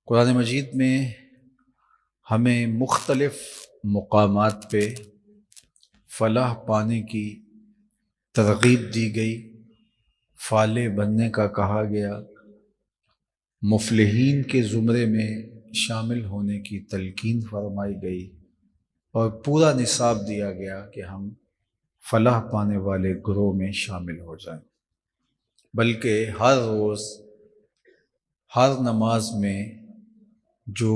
قرآن مجید میں ہمیں مختلف مقامات پہ فلاح پانے کی ترغیب دی گئی، فالح بننے کا کہا گیا، مفلحین کے زمرے میں شامل ہونے کی تلقین فرمائی گئی اور پورا نصاب دیا گیا کہ ہم فلاح پانے والے گروہ میں شامل ہو جائیں، بلکہ ہر روز ہر نماز میں جو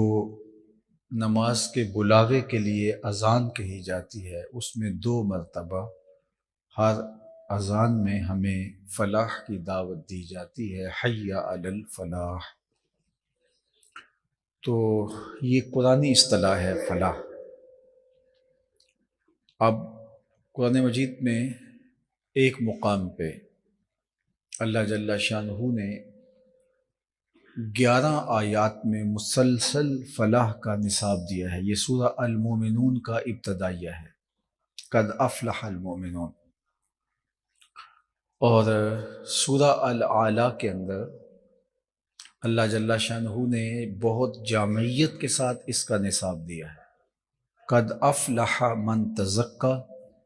نماز کے بلاغے کے لیے اذان کہی جاتی ہے اس میں 2 مرتبہ ہر اذان میں ہمیں فلاح کی دعوت دی جاتی ہے، حی علی الفلاح۔ تو یہ قرآنی اصطلاح ہے فلاح۔ اب قرآن مجید میں ایک مقام پہ اللہ جل شانہ نے 11 آیات میں مسلسل فلاح کا نصاب دیا ہے۔ یہ سورہ المومنون کا ابتدائیہ ہے، قد افلح المومنون۔ اور سورہ الاعلیٰ کے اندر اللہ جل شانہ نے بہت جامعیت کے ساتھ اس کا نصاب دیا ہے، قد افلح من تزکا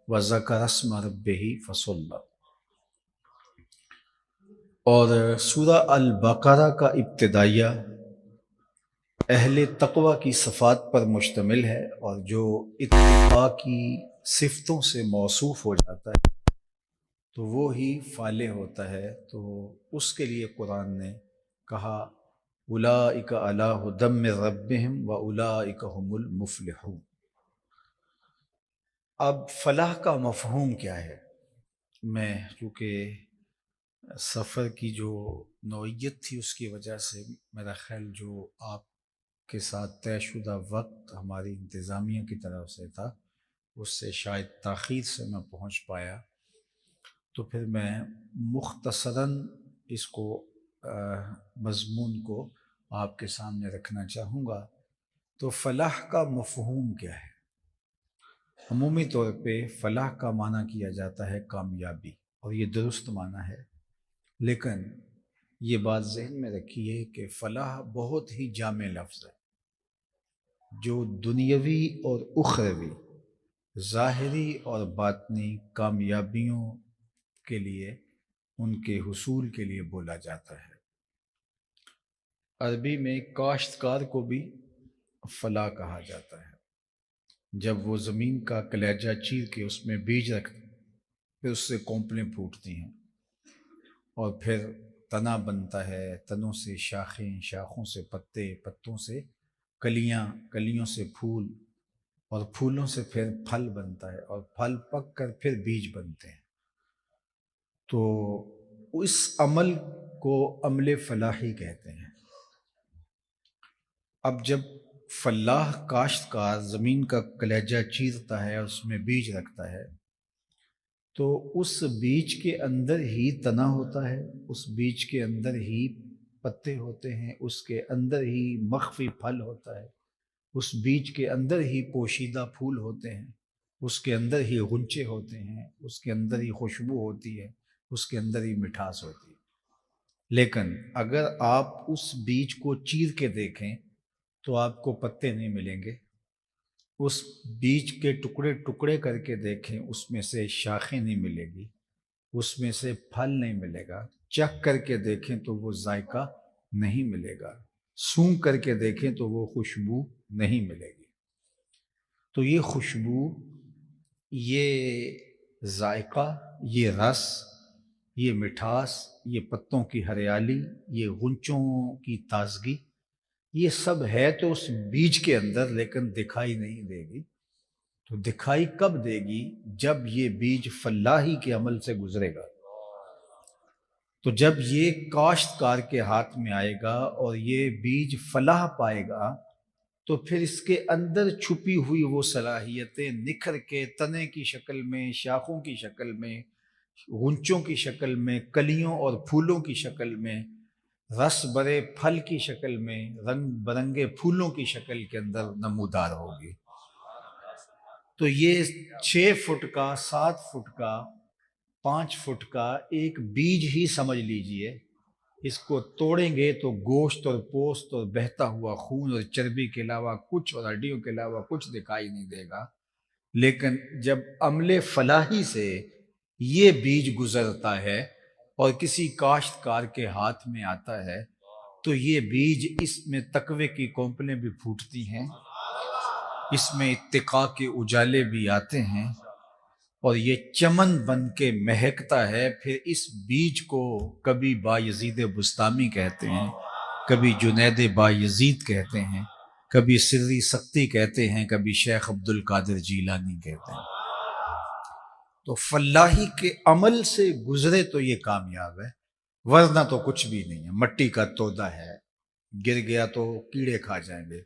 وذکر اسم ربہ فصلی۔ اور سورہ البقرہ کا ابتدائیہ اہل تقوی کی صفات پر مشتمل ہے، اور جو اتقاء کی صفتوں سے موصوف ہو جاتا ہے تو وہ ہی فالح ہوتا ہے۔ تو اس کے لیے قرآن نے کہا اولئک علی ھدی من ربہم واولئک ھم المفلحون۔ اب فلاح کا مفہوم کیا ہے؟ میں چونکہ سفر کی جو نوعیت تھی اس کی وجہ سے میرا خیال جو آپ کے ساتھ طے شدہ وقت ہماری انتظامیہ کی طرف سے تھا اس سے شاید تاخیر سے میں پہنچ پایا، تو پھر میں مختصراً اس کو مضمون کو آپ کے سامنے رکھنا چاہوں گا۔ تو فلاح کا مفہوم کیا ہے؟ عمومی طور پہ فلاح کا معنی کیا جاتا ہے کامیابی، اور یہ درست معنی ہے، لیکن یہ بات ذہن میں رکھیے کہ فلاح بہت ہی جامع لفظ ہے جو دنیاوی اور اخروی، ظاہری اور باطنی کامیابیوں کے لیے، ان کے حصول کے لیے بولا جاتا ہے۔ عربی میں کاشتکار کو بھی فلاح کہا جاتا ہے، جب وہ زمین کا کلیجہ چیر کے اس میں بیج رکھتے پھر اس سے کونپلیں پھوٹتی ہیں اور پھر تنا بنتا ہے، تنوں سے شاخیں، شاخوں سے پتے، پتوں سے کلیاں، کلیوں سے پھول، اور پھولوں سے پھر پھل بنتا ہے، اور پھل پک کر پھر بیج بنتے ہیں۔ تو اس عمل کو عمل فلاحی کہتے ہیں۔ اب جب فلاح کاشتکار زمین کا کلیجہ چیرتا ہے اور اس میں بیج رکھتا ہے تو اس بیج کے اندر ہی تنا ہوتا ہے، اس بیج کے اندر ہی پتے ہوتے ہیں، اس کے اندر ہی مخفی پھل ہوتا ہے، اس بیج کے اندر ہی پوشیدہ پھول ہوتے ہیں، اس کے اندر ہی غنچے ہوتے ہیں، اس کے اندر ہی خوشبو ہوتی ہے، اس کے اندر ہی مٹھاس ہوتی ہے۔ لیکن اگر آپ اس بیج کو چیر کے دیکھیں تو آپ کو پتے نہیں ملیں گے، اس بیج کے ٹکڑے ٹکڑے کر کے دیکھیں اس میں سے شاخیں نہیں ملے گی، اس میں سے پھل نہیں ملے گا، چکھ کر کے دیکھیں تو وہ ذائقہ نہیں ملے گا، سونگھ کر کے دیکھیں تو وہ خوشبو نہیں ملے گی۔ تو یہ خوشبو، یہ ذائقہ، یہ رس، یہ مٹھاس، یہ پتوں کی ہریالی، یہ غنچوں کی تازگی، یہ سب ہے تو اس بیج کے اندر، لیکن دکھائی نہیں دے گی۔ تو دکھائی کب دے گی؟ جب یہ بیج فلاحی کے عمل سے گزرے گا۔ تو جب یہ کاشتکار کے ہاتھ میں آئے گا اور یہ بیج فلاح پائے گا تو پھر اس کے اندر چھپی ہوئی وہ صلاحیتیں نکھر کے تنے کی شکل میں، شاخوں کی شکل میں، غنچوں کی شکل میں، کلیوں اور پھولوں کی شکل میں، رس برے پھل کی شکل میں، رنگ برنگے پھولوں کی شکل کے اندر نمودار ہوگی۔ تو یہ 6 فٹ کا، 7 فٹ کا، 5 فٹ کا ایک بیج ہی سمجھ لیجئے اس کو توڑیں گے تو گوشت اور پوست اور بہتا ہوا خون اور چربی کے علاوہ کچھ، اور ہڈیوں کے علاوہ کچھ دکھائی نہیں دے گا۔ لیکن جب عمل فلاحی سے یہ بیج گزرتا ہے اور کسی کاشتکار کے ہاتھ میں آتا ہے تو یہ بیج، اس میں تقوی کی کونپلیں بھی پھوٹتی ہیں، اس میں اتقاء کے اجالے بھی آتے ہیں، اور یہ چمن بن کے مہکتا ہے۔ پھر اس بیج کو کبھی بایزید بستامی کہتے ہیں، کبھی جنید بایزید کہتے ہیں، کبھی سری سختی کہتے ہیں، کبھی شیخ عبد القادر جیلانی کہتے ہیں۔ تو فلاحی کے عمل سے گزرے تو یہ کامیاب ہے، ورنہ تو کچھ بھی نہیں ہے، مٹی کا تودا ہے، گر گیا تو کیڑے کھا جائیں گے،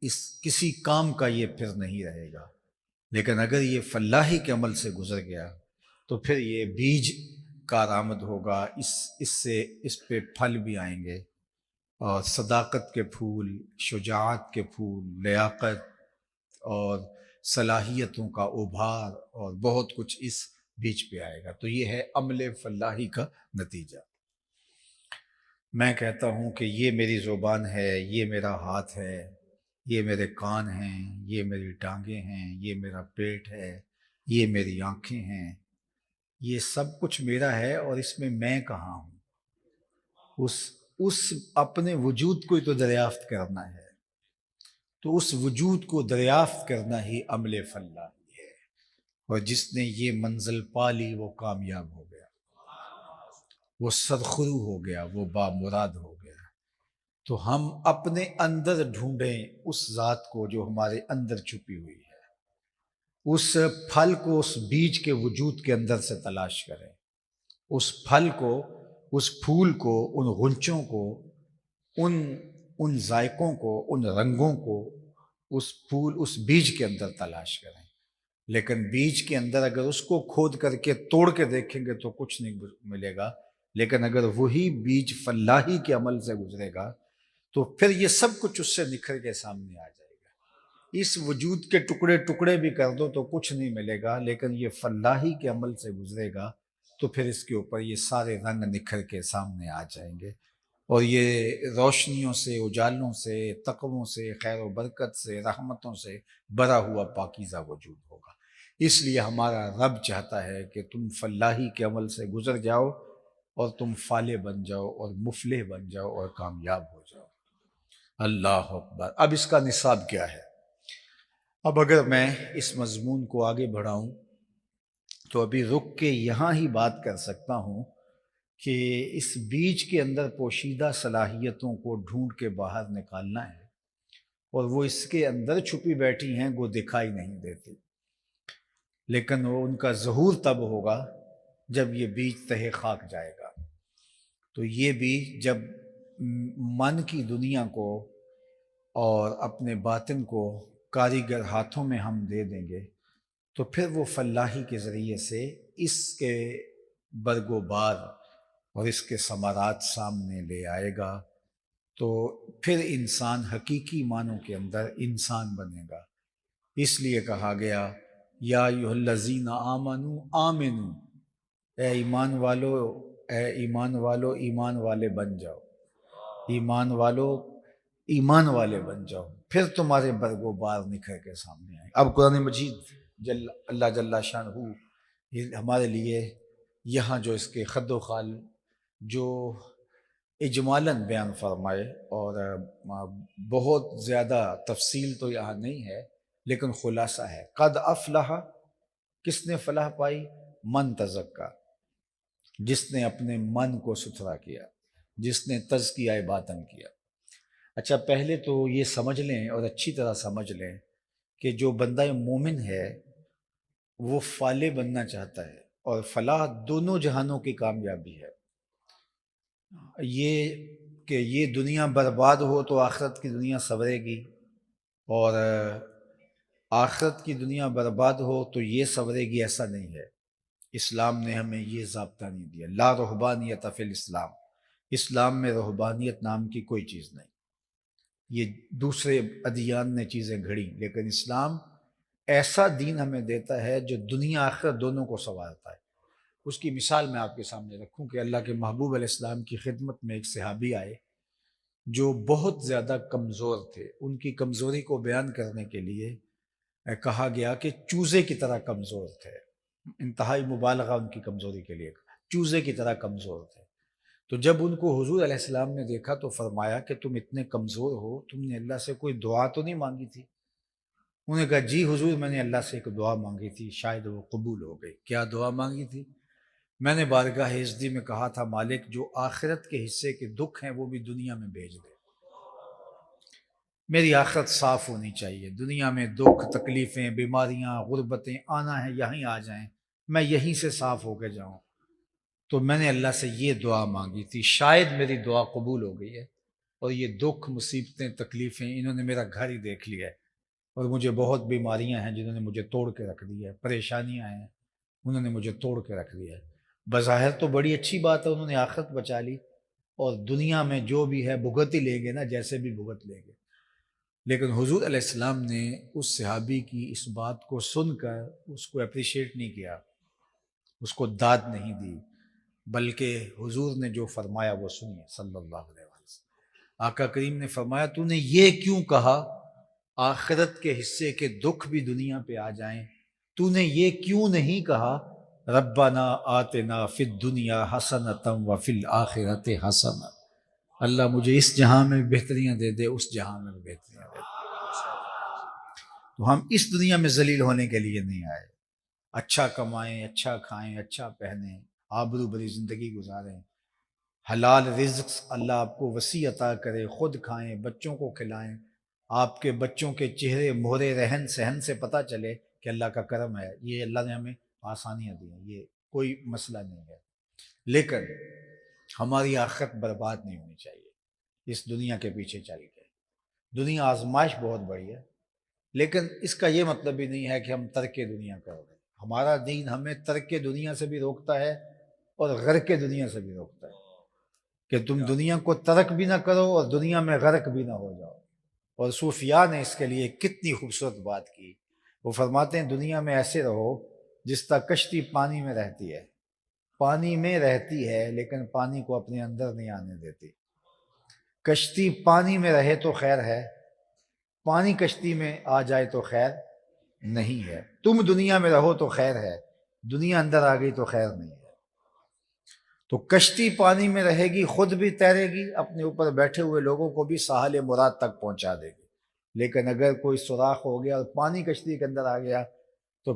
اس کسی کام کا یہ پھر نہیں رہے گا۔ لیکن اگر یہ فلاحی کے عمل سے گزر گیا تو پھر یہ بیج کارآمد ہوگا، اس پہ پھل بھی آئیں گے، اور صداقت کے پھول، شجاعت کے پھول، لیاقت اور صلاحیتوں کا ابھار اور بہت کچھ اس بیچ پہ آئے گا۔ تو یہ ہے عمل فلاحی کا نتیجہ۔ میں کہتا ہوں کہ یہ میری زبان ہے، یہ میرا ہاتھ ہے، یہ میرے کان ہیں، یہ میری ٹانگیں ہیں، یہ میرا پیٹ ہے، یہ میری آنکھیں ہیں، یہ سب کچھ میرا ہے، اور اس میں کہاں ہوں؟ اس اپنے وجود کو ہی تو دریافت کرنا ہے، تو اس وجود کو دریافت کرنا ہی عمل فلاحی ہے، اور جس نے یہ منزل پا لی وہ کامیاب ہو گیا، وہ سرخرو ہو گیا، وہ بامراد ہو گیا۔ تو ہم اپنے اندر ڈھونڈیں اس ذات کو جو ہمارے اندر چھپی ہوئی ہے، اس پھل کو، اس بیج کے وجود کے اندر سے تلاش کریں، اس پھل کو، اس پھول کو، ان غنچوں کو، ان ذائقوں کو، ان رنگوں کو اس بیج کے اندر تلاش کریں۔ لیکن بیج کے اندر اگر اس کو کھود کر کے توڑ کے دیکھیں گے تو کچھ نہیں ملے گا، لیکن اگر وہی بیج فلاحی کے عمل سے گزرے گا تو پھر یہ سب کچھ اس سے نکھر کے سامنے آ جائے گا۔ اس وجود کے ٹکڑے ٹکڑے بھی کر دو تو کچھ نہیں ملے گا، لیکن یہ فلاحی کے عمل سے گزرے گا تو پھر اس کے اوپر یہ سارے رنگ نکھر کے سامنے آ جائیں گے، اور یہ روشنیوں سے، اجالوں سے، تقووں سے، خیر و برکت سے، رحمتوں سے بھرا ہوا پاکیزہ وجود ہوگا۔ اس لیے ہمارا رب چاہتا ہے کہ تم فلاحی کے عمل سے گزر جاؤ اور تم فالح بن جاؤ اور مفلح بن جاؤ اور کامیاب ہو جاؤ۔ اللہ اکبر۔ اب اس کا نصاب کیا ہے؟ اب اگر میں اس مضمون کو آگے بڑھاؤں تو ابھی رک کے یہاں ہی بات کر سکتا ہوں کہ اس بیج کے اندر پوشیدہ صلاحیتوں کو ڈھونڈ کے باہر نکالنا ہے، اور وہ اس کے اندر چھپی بیٹھی ہیں، وہ دکھائی نہیں دیتی، لیکن وہ ان کا ظہور تب ہوگا جب یہ بیج تہہ خاک جائے گا۔ تو یہ بیج جب من کی دنیا کو اور اپنے باطن کو کاریگر ہاتھوں میں ہم دے دیں گے تو پھر وہ فلاحی کے ذریعے سے اس کے برگ و بار اور اس کے ثمرات سامنے لے آئے گا، تو پھر انسان حقیقی معنوں کے اندر انسان بنے گا۔ اس لیے کہا گیا یا ایھا الذین آمنوا آمنو، اے ایمان والو، اے ایمان والو ایمان والے بن جاؤ، ایمان والو ایمان والے بن جاؤ، پھر تمہارے برگ و بار نکھر کے سامنے آئے۔ اب قرآن مجید اللہ جل شانہ ہمارے لیے یہاں جو اس کے خد و خال جو اجمالاً بیان فرمائے، اور بہت زیادہ تفصیل تو یہاں نہیں ہے لیکن خلاصہ ہے، قد افلح، کس نے فلاح پائی؟ من تزکا، جس نے اپنے من کو ستھرا کیا، جس نے تزکیہ باطن کیا۔ اچھا، پہلے تو یہ سمجھ لیں اور اچھی طرح سمجھ لیں کہ جو بندہ مومن ہے وہ فالح بننا چاہتا ہے، اور فلاح دونوں جہانوں کی کامیابی ہے۔ یہ کہ یہ دنیا برباد ہو تو آخرت کی دنیا سنورے گی، اور آخرت کی دنیا برباد ہو تو یہ سنورے گی، ایسا نہیں ہے۔ اسلام نے ہمیں یہ ضابطہ نہیں دیا، لا رہبانیت فی الاسلام، اسلام میں رہبانیت نام کی کوئی چیز نہیں۔ یہ دوسرے ادیان نے چیزیں گھڑی، لیکن اسلام ایسا دین ہمیں دیتا ہے جو دنیا آخرت دونوں کو سنوارتا ہے۔ اس کی مثال میں آپ کے سامنے رکھوں کہ اللہ کے محبوب علیہ السلام کی خدمت میں ایک صحابی آئے جو بہت زیادہ کمزور تھے. ان کی کمزوری کو بیان کرنے کے لیے کہا گیا کہ چوزے کی طرح کمزور تھے. انتہائی مبالغہ ان کی کمزوری کے لیے، چوزے کی طرح کمزور تھے. تو جب ان کو حضور علیہ السلام نے دیکھا تو فرمایا کہ تم اتنے کمزور ہو، تم نے اللہ سے کوئی دعا تو نہیں مانگی تھی؟ انہوں نے کہا جی حضور، میں نے اللہ سے ایک دعا مانگی تھی، شاید وہ قبول ہو گئی. کیا دعا مانگی تھی؟ میں نے بارگاہ عزتی میں کہا تھا مالک جو آخرت کے حصے کے دکھ ہیں وہ بھی دنیا میں بھیج دے. میری آخرت صاف ہونی چاہیے، دنیا میں دکھ تکلیفیں بیماریاں غربتیں آنا ہے یہیں آ جائیں، میں یہیں سے صاف ہو کے جاؤں. تو میں نے اللہ سے یہ دعا مانگی تھی، شاید میری دعا قبول ہو گئی ہے، اور یہ دکھ مصیبتیں تکلیفیں انہوں نے میرا گھر ہی دیکھ لیا ہے، اور مجھے بہت بیماریاں ہیں جنہوں نے مجھے توڑ کے رکھ دیا ہے، پریشانیاں ہیں انہوں نے مجھے توڑ کے رکھ دیا ہے. بظاہر تو بڑی اچھی بات ہے، انہوں نے آخرت بچا لی اور دنیا میں جو بھی ہے بھگت ہی لیں گے نا، جیسے بھی بھگت لیں گے. لیکن حضور علیہ السلام نے اس صحابی کی اس بات کو سن کر اس کو اپریشیٹ نہیں کیا، اس کو داد نہیں دی، بلکہ حضور نے جو فرمایا وہ سنیے صلی اللہ علیہ وسلم. آقا کریم نے فرمایا تو نے یہ کیوں کہا آخرت کے حصے کے دکھ بھی دنیا پہ آ جائیں؟ تو نے یہ کیوں نہیں کہا ربنا آتنا فی الدنیا حسنۃ وفی الآخرۃ حسنہ؟ اللہ مجھے اس جہاں میں بہتریاں دے دے، اس جہاں میں بہتریاں دے دے. تو ہم اس دنیا میں ذلیل ہونے کے لیے نہیں آئے، اچھا کمائیں، اچھا کھائیں، اچھا پہنیں، آبرو بھری زندگی گزاریں، حلال رزق اللہ آپ کو وسیع عطا کرے، خود کھائیں، بچوں کو کھلائیں، آپ کے بچوں کے چہرے مہرے رہن سہن سے پتہ چلے کہ اللہ کا کرم ہے، یہ اللہ نے ہمیں آسانیاں دی ہیں، یہ کوئی مسئلہ نہیں ہے. لیکن ہماری آخرت برباد نہیں ہونی چاہیے اس دنیا کے پیچھے چل کے. دنیا آزمائش بہت بڑی ہے، لیکن اس کا یہ مطلب بھی نہیں ہے کہ ہم ترک دنیا کر دیں. ہمارا دین ہمیں ترک دنیا سے بھی روکتا ہے اور غرق دنیا سے بھی روکتا ہے کہ تم دنیا کو ترک بھی نہ کرو اور دنیا میں غرق بھی نہ ہو جاؤ. اور صوفیاء نے اس کے لیے کتنی خوبصورت بات کی. وہ فرماتے ہیں دنیا میں ایسے رہو جس طرح کشتی پانی میں رہتی ہے، پانی میں رہتی ہے لیکن پانی کو اپنے اندر نہیں آنے دیتی. کشتی پانی میں رہے تو خیر ہے، پانی کشتی میں آ جائے تو خیر نہیں ہے. تم دنیا میں رہو تو خیر ہے، دنیا اندر آ گئی تو خیر نہیں ہے. تو کشتی پانی میں رہے گی، خود بھی تیرے گی، اپنے اوپر بیٹھے ہوئے لوگوں کو بھی ساحل مراد تک پہنچا دے گی. لیکن اگر کوئی سوراخ ہو گیا اور پانی کشتی کے اندر آ گیا تو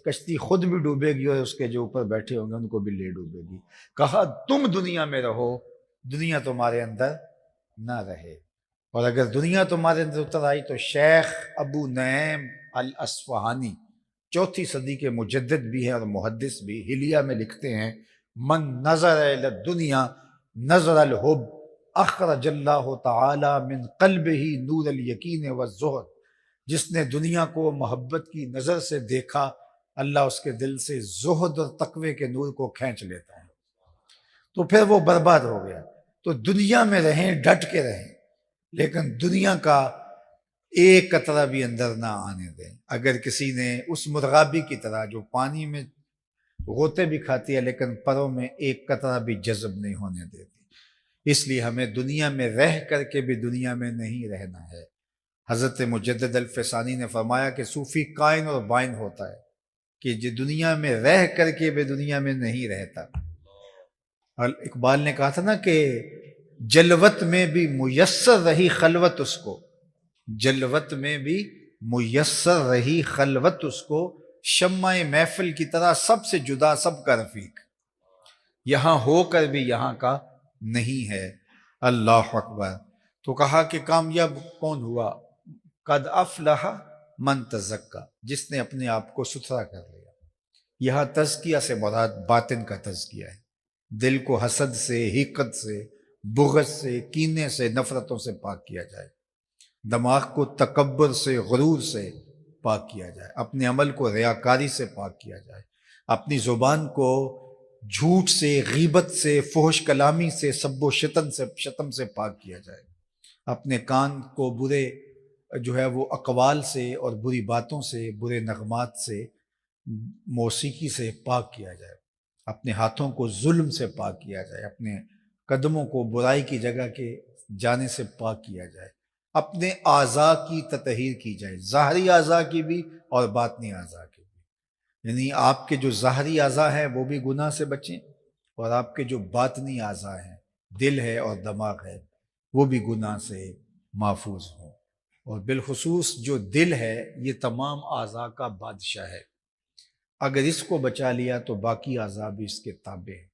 کشتی خود بھی ڈوبے گی اور اس کے جو اوپر بیٹھے ہوں گے ان کو بھی لے ڈوبے گی. کہا تم دنیا میں رہو، دنیا تمہارے اندر نہ رہے. اور اگر دنیا تمہارے اندر اتر آئی تو شیخ ابو نعیم الاصفہانی 4 صدی کے مجدد بھی ہیں اور محدث بھی، حلیہ میں لکھتے ہیں من نظر الی الدنیا نظر الحب اخرج اللہ تعالی من قلبہ نور الیقین والزہد. جس نے دنیا کو محبت کی نظر سے دیکھا اللہ اس کے دل سے زہد اور تقوی کے نور کو کھینچ لیتا ہے، تو پھر وہ برباد ہو گیا. تو دنیا میں رہیں، ڈٹ کے رہیں، لیکن دنیا کا ایک قطرہ بھی اندر نہ آنے دیں. اگر کسی نے اس مرغابی کی طرح جو پانی میں غوطے بھی کھاتی ہے لیکن پروں میں ایک قطرہ بھی جذب نہیں ہونے دیتی. اس لیے ہمیں دنیا میں رہ کر کے بھی دنیا میں نہیں رہنا ہے. حضرت مجدد الفسانی نے فرمایا کہ صوفی کائن اور بائن ہوتا ہے کہ جو دنیا میں رہ کر کے بھی دنیا میں نہیں رہتا. اور اقبال نے کہا تھا نا کہ جلوت میں بھی میسر رہی خلوت اس کو، جلوت میں بھی میسر رہی خلوت اس کو، شمع محفل کی طرح سب سے جدا سب کا رفیق، یہاں ہو کر بھی یہاں کا نہیں ہے. اللہ اکبر. تو کہا کہ کامیاب کون ہوا؟ قد افلح من تزکا، جس نے اپنے آپ کو ستھرا کر لیا. یہاں تزکیہ سے مراد باطن کا تزکیہ ہے، دل کو حسد سے، حقد سے، بغض سے، کینے سے، نفرتوں سے پاک کیا جائے. دماغ کو تکبر سے، غرور سے پاک کیا جائے، اپنے عمل کو ریاکاری سے پاک کیا جائے، اپنی زبان کو جھوٹ سے، غیبت سے، فحش کلامی سے، سب و شتم سے پاک کیا جائے، اپنے کان کو برے جو ہے وہ اقوال سے اور بری باتوں سے، برے نغمات سے، موسیقی سے پاک کیا جائے، اپنے ہاتھوں کو ظلم سے پاک کیا جائے، اپنے قدموں کو برائی کی جگہ کے جانے سے پاک کیا جائے، اپنے اعضاء کی تطہیر کی جائے، ظاہری اعضاء کی بھی اور باطنی اعضاء کی بھی، یعنی آپ کے جو ظاہری اعضاء ہیں وہ بھی گناہ سے بچیں، اور آپ کے جو باطنی اعضاء ہیں، دل ہے اور دماغ ہے، وہ بھی گناہ سے محفوظ ہوں۔ اور بالخصوص جو دل ہے یہ تمام اعضاء کا بادشاہ ہے، اگر اس کو بچا لیا تو باقی اعضاء بھی اس کے تابع ہیں۔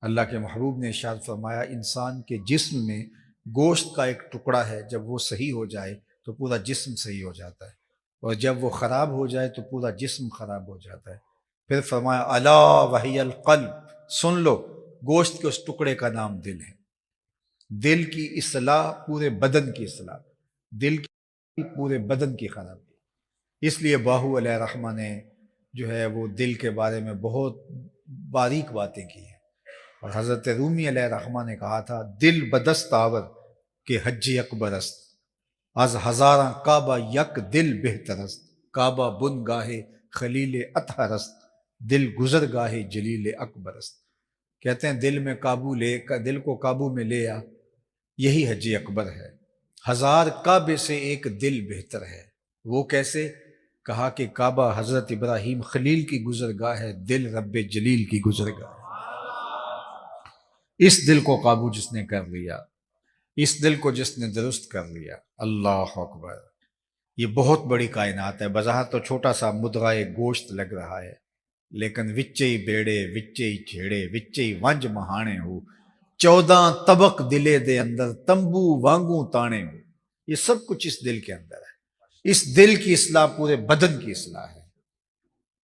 اللہ کے محبوب نے ارشاد فرمایا انسان کے جسم میں گوشت کا ایک ٹکڑا ہے، جب وہ صحیح ہو جائے تو پورا جسم صحیح ہو جاتا ہے، اور جب وہ خراب ہو جائے تو پورا جسم خراب ہو جاتا ہے۔ پھر فرمایا الا وہی القلب، سن لو گوشت کے اس ٹکڑے کا نام دل ہے۔ دل کی اصلاح پورے بدن کی اصلاح، دل کی پورے بدن کی خرابی۔ اس لیے باہو علیہ الرحمہ نے جو ہے وہ دل کے بارے میں بہت باریک باتیں کی ہیں، اور حضرت رومی علیہ الرحمہ نے کہا تھا دل بدست آور کہ حج اکبر است، از ہزاراں کعبہ یک دل بہترست، کعبہ بن گاہے خلیل اطہر است، دل گزر گاہے جلیل اکبر است۔ کہتے ہیں دل کو قابو میں لے آ، یہی حج اکبر ہے، ہزار کعبے سے ایک دل بہتر ہے۔ وہ کیسے؟ کہا کہ کعبہ حضرت ابراہیم خلیل کی گزرگاہ ہے، دل رب جلیل کی گزرگاہ ہے۔ اس دل کو قابو جس نے کر لیا، اس دل کو جس نے درست کر لیا، اللہ اکبر۔ یہ بہت بڑی کائنات ہے، بظاہر تو چھوٹا سا مدغہ گوشت لگ رہا ہے، لیکن وچے ہی بیڑے، وچے ہی چھیڑے، وچے ہی ونج مہانے ہو، 14 طبق دلے دے اندر تمبو وانگوں تانے ہو۔ یہ سب کچھ اس دل کے اندر ہے۔ اس دل کی اصلاح پورے بدن کی اصلاح ہے،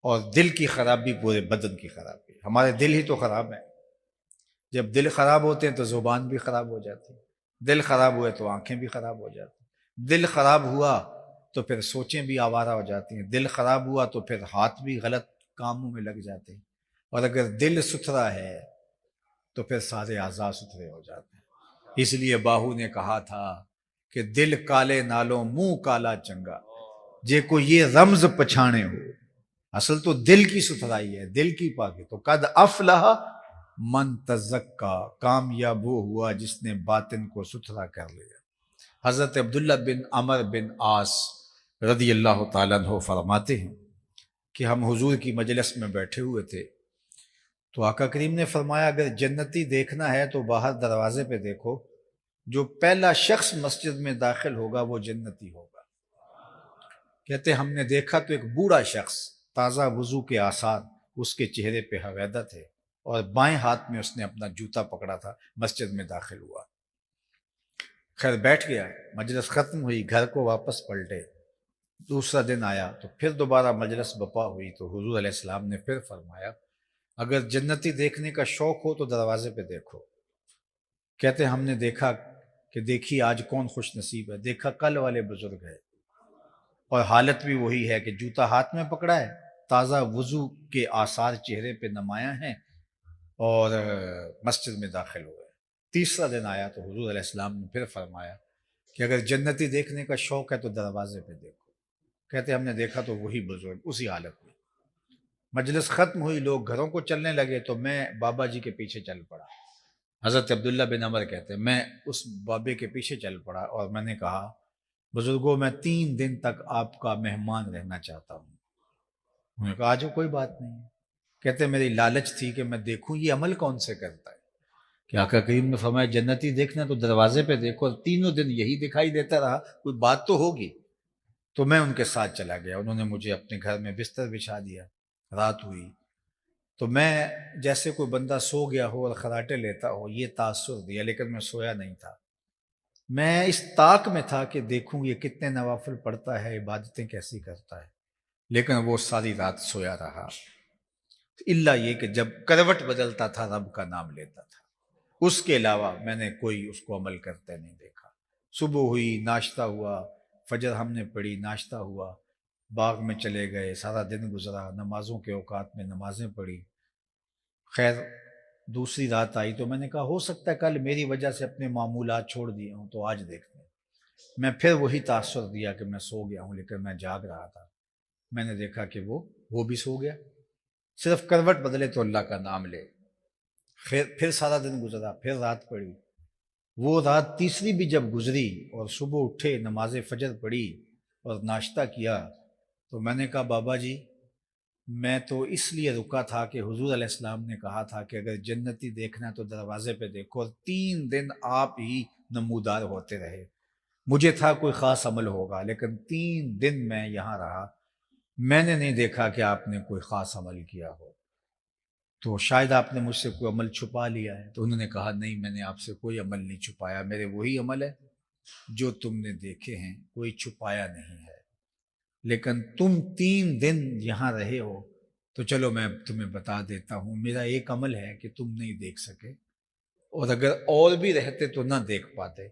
اور دل کی خرابی پورے بدن کی خرابی۔ ہمارے دل ہی تو خراب ہے، جب دل خراب ہوتے ہیں تو زبان بھی خراب ہو جاتی ہے، دل خراب ہوئے تو آنکھیں بھی خراب ہو جاتی ہیں، دل خراب ہوا تو پھر سوچیں بھی آوارہ ہو جاتی ہیں، دل خراب ہوا تو پھر ہاتھ بھی غلط کاموں میں لگ جاتے ہیں، اور اگر دل ستھرا ہے تو پھر سارے اعضاء ستھرے ہو جاتے ہیں۔ اس لیے باہو نے کہا تھا کہ دل کالے نالوں منہ کالا چنگا، جے کو یہ رمز پچھانے ہو۔ اصل تو دل کی ستھرائی ہے، دل کی پاکی۔ تو قد افلح من تزکا، کامیاب وہ ہوا جس نے باطن کو ستھرا کر لیا۔ حضرت عبداللہ بن عمر بن عاص رضی اللہ تعالیٰ عنہ فرماتے ہیں کہ ہم حضور کی مجلس میں بیٹھے ہوئے تھے، تو آقا کریم نے فرمایا اگر جنتی دیکھنا ہے تو باہر دروازے پہ دیکھو، جو پہلا شخص مسجد میں داخل ہوگا وہ جنتی ہوگا۔ کہتے ہم نے دیکھا تو ایک بوڑھا شخص، تازہ وضو کے آثار اس کے چہرے پہ حویدہ تھے، اور بائیں ہاتھ میں اس نے اپنا جوتا پکڑا تھا، مسجد میں داخل ہوا۔ خیر بیٹھ گیا، مجلس ختم ہوئی، گھر کو واپس پلٹے، دوسرا دن آیا تو پھر دوبارہ مجلس بپا ہوئی، تو حضور علیہ السلام نے پھر فرمایا اگر جنتی دیکھنے کا شوق ہو تو دروازے پہ دیکھو۔ کہتے ہم نے دیکھا کہ دیکھی آج کون خوش نصیب ہے، دیکھا کل والے بزرگ ہے، اور حالت بھی وہی ہے کہ جوتا ہاتھ میں پکڑا ہے، تازہ وضو کے آثار چہرے پہ نمایاں ہیں، اور مسجد میں داخل ہوئے۔ تیسرا دن آیا تو حضور علیہ السلام نے پھر فرمایا کہ اگر جنتی دیکھنے کا شوق ہے تو دروازے پہ دیکھو۔ کہتے ہم نے دیکھا تو وہی بزرگ اسی حالت میں۔ مجلس ختم ہوئی، لوگ گھروں کو چلنے لگے تو میں بابا جی کے پیچھے چل پڑا۔ حضرت عبداللہ بن عمر کہتے ہیں میں اس بابے کے پیچھے چل پڑا، اور میں نے کہا بزرگوں میں 3 دن تک آپ کا مہمان رہنا چاہتا ہوں۔ انہوں نے کہا آجو کوئی بات نہیں۔ کہتے میری لالچ تھی کہ میں دیکھوں یہ عمل کون سے کرتا ہے، کہ آقا کریم نے فرمایا جنتی دیکھنا تو دروازے پہ دیکھو، 3 دن یہی دکھائی دیتا رہا، کوئی بات تو ہوگی۔ تو میں ان کے ساتھ چلا گیا، انہوں نے مجھے اپنے گھر میں بستر بچھا دیا، رات ہوئی تو میں جیسے کوئی بندہ سو گیا ہو اور خراٹے لیتا ہو یہ تاثر دیا، لیکن میں سویا نہیں تھا، میں اس طاق میں تھا کہ دیکھوں یہ کتنے نوافل پڑھتا ہے، عبادتیں کیسی کرتا ہے، لیکن وہ ساری رات سویا رہا، الا یہ کہ جب کروٹ بدلتا تھا رب کا نام لیتا تھا، اس کے علاوہ میں نے کوئی اس کو عمل کرتے نہیں دیکھا۔ صبح ہوئی، ناشتہ ہوا، فجر ہم نے پڑھی، ناشتہ ہوا، باغ میں چلے گئے، سارا دن گزرا، نمازوں کے اوقات میں نمازیں پڑھی۔ خیر دوسری رات آئی تو میں نے کہا ہو سکتا ہے کل میری وجہ سے اپنے معمولات چھوڑ دیے ہوں، تو آج دیکھتے ہیں۔ میں پھر وہی تاثر دیا کہ میں سو گیا ہوں، لیکن میں جاگ رہا تھا۔ میں نے دیکھا کہ وہ بھی سو گیا، صرف کروٹ بدلے تو اللہ کا نام لے۔ پھر سارا دن گزرا، پھر رات پڑی، وہ رات تیسری بھی جب گزری اور صبح اٹھے، نماز فجر پڑھی اور ناشتہ کیا، تو میں نے کہا بابا جی میں تو اس لیے رکا تھا کہ حضور علیہ السلام نے کہا تھا کہ اگر جنتی دیکھنا ہے تو دروازے پہ دیکھو، اور 3 دن آپ ہی نمودار ہوتے رہے، مجھے تھا کوئی خاص عمل ہوگا، لیکن 3 دن میں یہاں رہا، میں نے نہیں دیکھا کہ آپ نے کوئی خاص عمل کیا ہو، تو شاید آپ نے مجھ سے کوئی عمل چھپا لیا ہے۔ تو انہوں نے کہا نہیں، میں نے آپ سے کوئی عمل نہیں چھپایا، میرے وہی عمل ہے جو تم نے دیکھے ہیں، کوئی چھپایا نہیں ہے، لیکن تم 3 دن یہاں رہے ہو تو چلو میں تمہیں بتا دیتا ہوں، میرا ایک عمل ہے کہ تم نہیں دیکھ سکے، اور اگر اور بھی رہتے تو نہ دیکھ پاتے،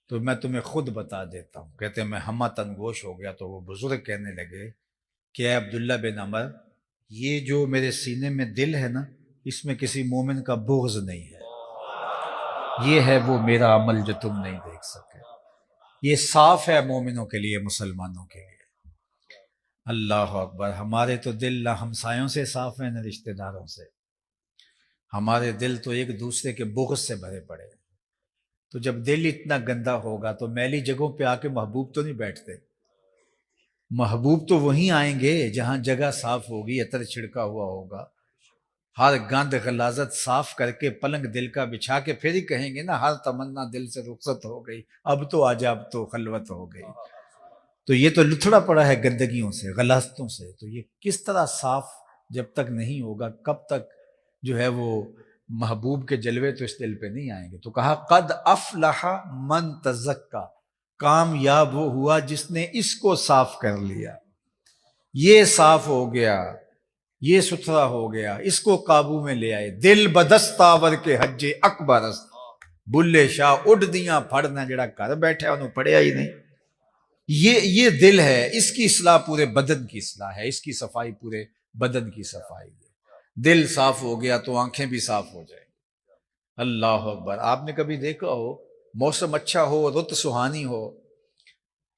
تو میں تمہیں خود بتا دیتا ہوں۔ کہتے ہیں میں ہمہ تنگوش ہو گیا، تو وہ بزرگ کہنے لگے کہ اے عبداللہ بن عمر، یہ جو میرے سینے میں دل ہے نا، اس میں کسی مومن کا بغض نہیں ہے، یہ ہے وہ میرا عمل جو تم نہیں دیکھ سکے، یہ صاف ہے مومنوں کے لیے، مسلمانوں کے لیے۔ اللہ اکبر! ہمارے تو دل نہ ہمسایوں سے صاف ہیں نہ رشتہ داروں سے، ہمارے دل تو ایک دوسرے کے بغض سے بھرے پڑے ہیں۔ تو جب دل اتنا گندا ہوگا تو میلی جگہوں پہ آ کے محبوب تو نہیں بیٹھتے، محبوب تو وہیں آئیں گے جہاں جگہ صاف ہوگی، عطر چھڑکا ہوا ہوگا، ہر گند غلاظت صاف کر کے پلنگ دل کا بچھا کے پھر ہی کہیں گے نا ہر تمنا دل سے رخصت ہو گئی، اب تو آجا، اب تو خلوت ہو گئی۔ تو یہ تو لتھڑا پڑا ہے گندگیوں سے، غلاظتوں سے، تو یہ کس طرح صاف جب تک نہیں ہوگا، کب تک جو ہے وہ محبوب کے جلوے تو اس دل پہ نہیں آئیں گے۔ تو کہا قد افلح من تزکا، کامیاب وہ ہوا جس نے اس کو صاف کر لیا، یہ صاف ہو گیا، یہ ستھرا ہو گیا، اس کو قابو میں لے آئے۔ دل بدستاور کے حج اکبر است، بلے شاہ اڈ دیاں پھڑنا، جڑا گھر بیٹھا انہوں پڑھیا ہی نہیں۔ یہ دل ہے، اس کی اصلاح پورے بدن کی اصلاح ہے، اس کی صفائی پورے بدن کی صفائی ہے۔ دل صاف ہو گیا تو آنکھیں بھی صاف ہو جائیں۔ اللہ اکبر! آپ نے کبھی دیکھا ہو موسم اچھا ہو، رت سہانی ہو،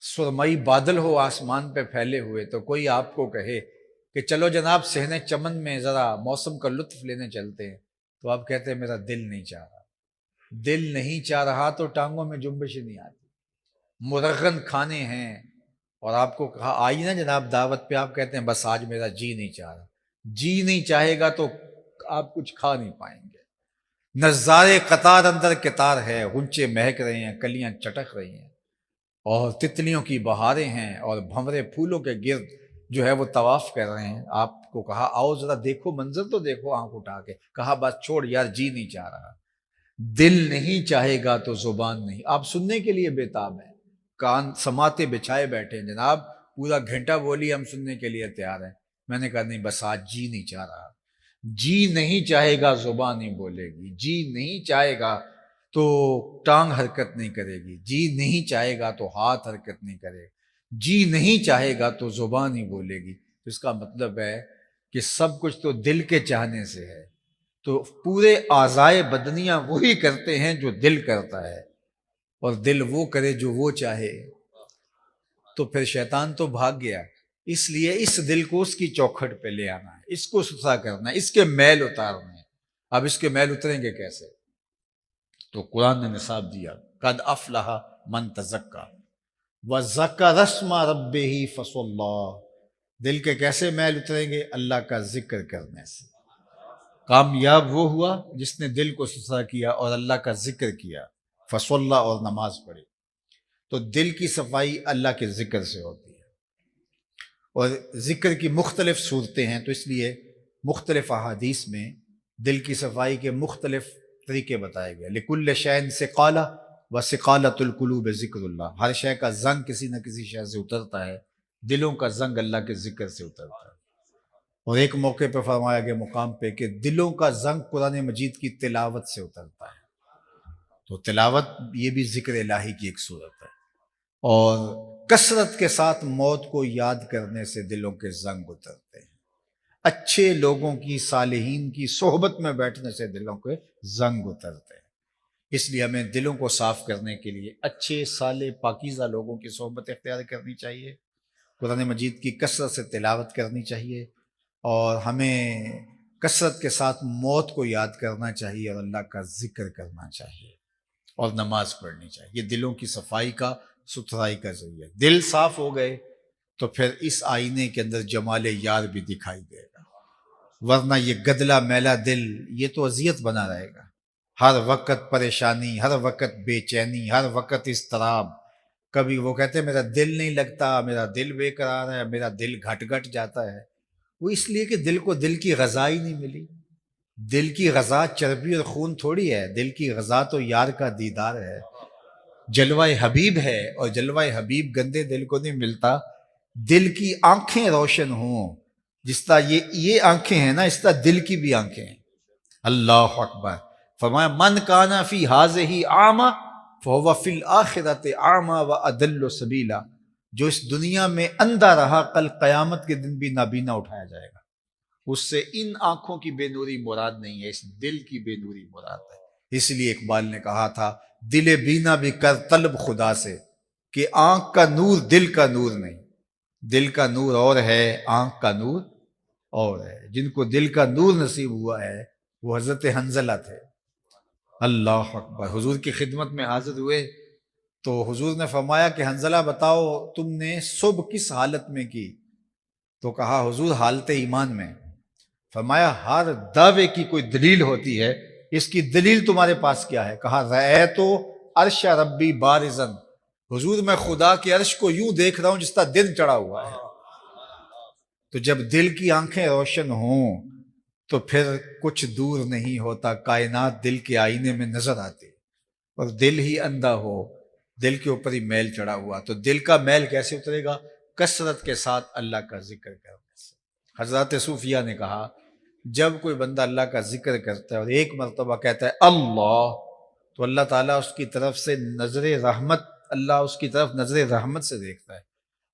سرمئی بادل ہو آسمان پہ پھیلے ہوئے، تو کوئی آپ کو کہے کہ چلو جناب صحن چمن میں ذرا موسم کا لطف لینے چلتے ہیں، تو آپ کہتے ہیں میرا دل نہیں چاہ رہا۔ دل نہیں چاہ رہا تو ٹانگوں میں جنبش نہیں آتی۔ مرغن کھانے ہیں اور آپ کو کہا آئی نا جناب دعوت پہ، آپ کہتے ہیں بس آج میرا جی نہیں چاہ رہا۔ جی نہیں چاہے گا تو آپ کچھ کھا نہیں پائیں گے۔ نظارے قطار اندر قطار ہے، غنچے مہک رہے ہیں، کلیاں چٹک رہی ہیں، اور تتلیوں کی بہاریں ہیں، اور بھنورے پھولوں کے گرد جو ہے وہ طواف کر رہے ہیں۔ آپ کو کہا آؤ ذرا دیکھو، منظر تو دیکھو آنکھ اٹھا کے، کہا بس چھوڑ یار، جی نہیں چاہ رہا۔ دل نہیں چاہے گا تو زبان نہیں۔ آپ سننے کے لیے بےتاب ہیں، کان سماتے بچھائے بیٹھے ہیں، جناب پورا گھنٹہ بولی ہم سننے کے لیے تیار ہیں۔ میں نے کہا نہیں، بس آج جی نہیں چاہ رہا۔ جی نہیں چاہے گا زبان نہیں بولے گی، جی نہیں چاہے گا تو ٹانگ حرکت نہیں کرے گی، جی نہیں چاہے گا تو ہاتھ حرکت نہیں کرے گا، جی نہیں چاہے گا تو زبان ہی بولے گی۔ تو اس کا مطلب ہے کہ سب کچھ تو دل کے چاہنے سے ہے، تو پورے اعضائے بدنیاں وہی کرتے ہیں جو دل کرتا ہے، اور دل وہ کرے جو وہ چاہے، تو پھر شیطان تو بھاگ گیا۔ اس لیے اس دل کو اس کی چوکھٹ پہ لے آنا ہے، اس کو ستھرا کرنا ہے، اس کے میل اتارنے ہیں۔ اب اس کے میل اتریں گے کیسے؟ تو قرآن نے نصاب دیا قد افلح من تزکا وذکر اسم ربہ فصلی۔ دل کے کیسے میل اتریں گے؟ اللہ کا ذکر کرنے سے۔ کامیاب وہ ہوا جس نے دل کو ستھرا کیا اور اللہ کا ذکر کیا، فصلی اور نماز پڑھی۔ تو دل کی صفائی اللہ کے ذکر سے ہوتی ہے، اور ذکر کی مختلف صورتیں ہیں، تو اس لیے مختلف احادیث میں دل کی صفائی کے مختلف طریقے بتائے گئے۔ لکل شیء ثقالہ وثقالۃ القلوب ذکر اللہ، ہر شے کا زنگ کسی نہ کسی شے سے اترتا ہے، دلوں کا زنگ اللہ کے ذکر سے اترتا ہے۔ اور ایک موقع پہ فرمایا گیا مقام پہ کہ دلوں کا زنگ قرآن مجید کی تلاوت سے اترتا ہے۔ تو تلاوت یہ بھی ذکر الہی کی ایک صورت ہے، اور کثرت کے ساتھ موت کو یاد کرنے سے دلوں کے زنگ اترتے ہیں، اچھے لوگوں کی، صالحین کی صحبت میں بیٹھنے سے دلوں کے زنگ اترتے ہیں۔ اس لیے ہمیں دلوں کو صاف کرنے کے لیے اچھے صالح پاکیزہ لوگوں کی صحبت اختیار کرنی چاہیے، قرآن مجید کی کثرت سے تلاوت کرنی چاہیے، اور ہمیں کثرت کے ساتھ موت کو یاد کرنا چاہیے اور اللہ کا ذکر کرنا چاہیے اور نماز پڑھنی چاہیے. یہ دلوں کی صفائی کا، ستھرائی کا ذریعہ. دل صاف ہو گئے تو پھر اس آئینے کے اندر جمال یار بھی دکھائی دے گا، ورنہ یہ گدلا میلا دل یہ تو اذیت بنا رہے گا. ہر وقت پریشانی، ہر وقت بے چینی، ہر وقت اضطراب. کبھی وہ کہتے ہیں میرا دل نہیں لگتا، میرا دل بے قرار ہے، میرا دل گھٹ گھٹ جاتا ہے. وہ اس لیے کہ دل کو دل کی غذا ہی نہیں ملی. دل کی غذا چربی اور خون تھوڑی ہے، دل کی غذا تو یار کا دیدار ہے، جلوہ حبیب ہے. اور جلوہ حبیب گندے دل کو نہیں ملتا. دل کی آنکھیں روشن ہوں، جس طرح یہ آنکھیں ہیں نا، اس طرح دل کی بھی آنکھیں ہیں. اللہ اکبر. فرمایا من کانا فی ہذہ اعمی فہو فی الآخرۃ اعمی واضل سبیلا. جو اس دنیا میں اندھا رہا کل قیامت کے دن بھی نابینا اٹھایا جائے گا. اس سے ان آنکھوں کی بے نوری مراد نہیں ہے، اس دل کی بے نوری مراد ہے. اس لیے اقبال نے کہا تھا دل بینا بھی کر طلب خدا سے، کہ آنکھ کا نور دل کا نور نہیں. دل کا نور اور ہے، آنکھ کا نور اور ہے. جن کو دل کا نور نصیب ہوا ہے وہ حضرت حنظلہ تھے. اللہ اکبر. حضور کی خدمت میں حاضر ہوئے تو حضور نے فرمایا کہ حنظلہ بتاؤ تم نے صبح کس حالت میں کی؟ تو کہا حضور حالت ایمان میں. فرمایا ہر دعوے کی کوئی دلیل ہوتی ہے، اس کی دلیل تمہارے پاس کیا ہے؟ کہا رأیت عرش ربی بارزن. حضور میں خدا کے عرش کو یوں دیکھ رہا ہوں جس طرح دن چڑھا ہوا ہے. تو جب دل کی آنکھیں روشن ہوں تو پھر کچھ دور نہیں ہوتا، کائنات دل کے آئینے میں نظر آتی. اور دل ہی اندھا ہو، دل کے اوپر ہی میل چڑھا ہوا، تو دل کا میل کیسے اترے گا؟ کثرت کے ساتھ اللہ کا ذکر کرنے سے. حضرات صوفیہ نے کہا جب کوئی بندہ اللہ کا ذکر کرتا ہے اور ایک مرتبہ کہتا ہے اللہ، تو اللہ تعالیٰ اس کی طرف سے نظر رحمت، اللہ اس کی طرف نظر رحمت سے دیکھتا ہے.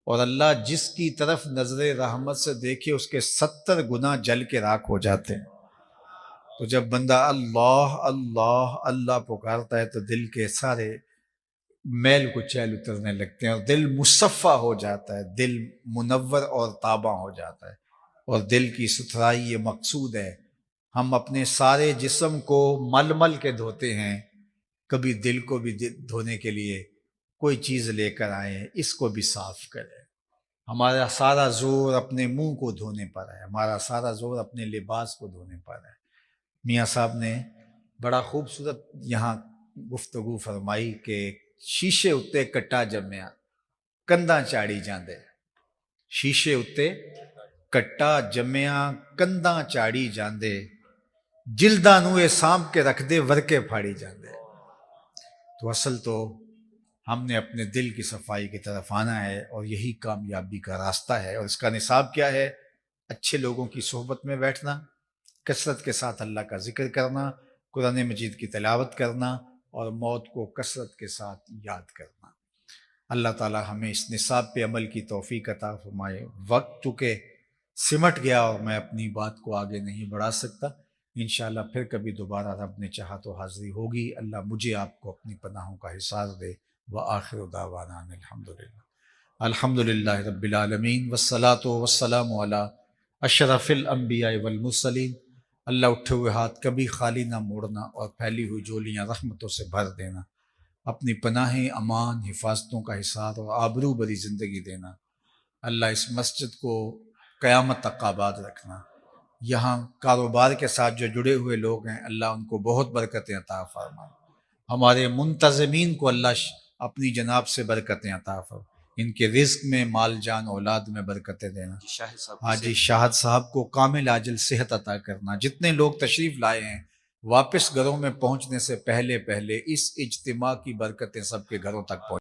اور اللہ جس کی طرف نظر رحمت سے دیکھے اس کے 70 گناہ جل کے راکھ ہو جاتے ہیں. تو جب بندہ اللہ اللہ اللہ پکارتا ہے تو دل کے سارے میل کچیل اترنے لگتے ہیں اور دل مصفہ ہو جاتا ہے، دل منور اور تاباں ہو جاتا ہے. اور دل کی ستھرائی یہ مقصود ہے. ہم اپنے سارے جسم کو مل مل کے دھوتے ہیں، کبھی دل کو بھی دھونے کے لیے کوئی چیز لے کر آئیں، اس کو بھی صاف کریں. ہمارا سارا زور اپنے منہ کو دھونے پر ہے، ہمارا سارا زور اپنے لباس کو دھونے پر ہے. میاں صاحب نے بڑا خوبصورت یہاں گفتگو فرمائی کہ شیشے اتے کٹا جمیا کنداں چاڑی جاندے. شیشے اتے کٹا جمیا کنداں چاڑی جاندے، جلداں نو اے سانپ کے رکھ دے ورکے پھاڑی جاندے. تو اصل تو ہم نے اپنے دل کی صفائی کی طرف آنا ہے اور یہی کامیابی کا راستہ ہے. اور اس کا نصاب کیا ہے؟ اچھے لوگوں کی صحبت میں بیٹھنا، کثرت کے ساتھ اللہ کا ذکر کرنا، قرآن مجید کی تلاوت کرنا اور موت کو کثرت کے ساتھ یاد کرنا. اللہ تعالی ہمیں اس نصاب پہ عمل کی توفیق عطا فرمائے. وقت چونکہ سمٹ گیا اور میں اپنی بات کو آگے نہیں بڑھا سکتا، انشاءاللہ پھر کبھی دوبارہ رب نے چاہا تو حاضری ہوگی. اللہ مجھے آپ کو اپنی پناہوں کا حصار دے. وآخر دعوانا الحمدللہ رب العالمین والصلاة والسلام علی اشرف الانبیاء والمرسلین. اللہ اٹھے ہوئے ہاتھ کبھی خالی نہ موڑنا اور پھیلی ہوئی جولیاں رحمتوں سے بھر دینا. اپنی پناہیں، امان، حفاظتوں کا حصار اور آبرو بری زندگی دینا. اللہ اس مسجد کو قیامت تک آباد رکھنا. یہاں کاروبار کے ساتھ جو جڑے ہوئے لوگ ہیں اللہ ان کو بہت برکتیں عطا فرما. ہمارے منتظمین کو اللہ اپنی جناب سے برکتیں عطا فرما. ان کے رزق میں، مال جان اولاد میں برکتیں دینا. حاجی شاہد صاحب کو کامل عاجل صحت عطا کرنا. جتنے لوگ تشریف لائے ہیں واپس گھروں میں پہنچنے سے پہلے اس اجتماع کی برکتیں سب کے گھروں تک پہنچ